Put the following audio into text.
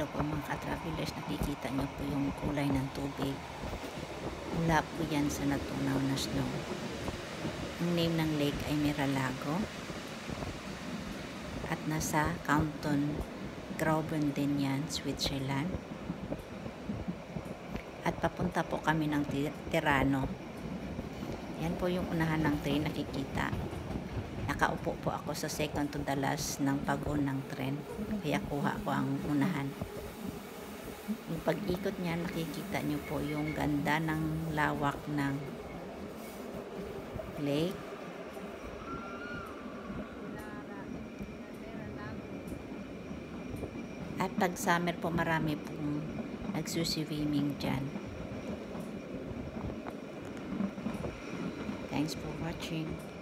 Hello po mga ka-travelers, nakikita nyo po yung kulay ng tubig. Mula po yan sa natunaw na snow. Ang name ng lake ay Miralago. At nasa Canton Grauben din yan, Switzerland. At papunta po kami ng Tirano. Yan po yung unahan ng train, nakikita. Nakaupo po ako sa second to the last ng pag-on ng tren. Kaya kuha ko ang unahan. Yung pag-ikot niya, nakikita nyo po yung ganda ng lawak ng lake. At pag summer po, marami pong nagsuswimming dyan. Thanks for watching.